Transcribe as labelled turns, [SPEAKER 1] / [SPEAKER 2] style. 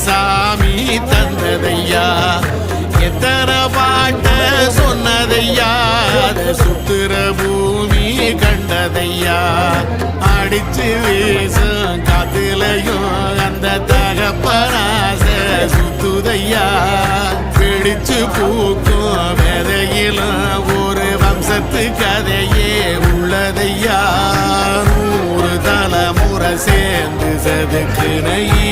[SPEAKER 1] சாமி தந்ததையா எத்தனை பாட்ட சொன்னதையா சுத்துற பூமி கண்டதையா அடிச்சு வீசும் காத்துலையும் அந்த தகப்பனாச சுத்துதையா பிடிச்சு பூக்கும் விதையிலும் ஒரு வம்சத்து கதையே உள்ளதையா 100 தலைமுறை சேர்ந்து சதுக்குனையே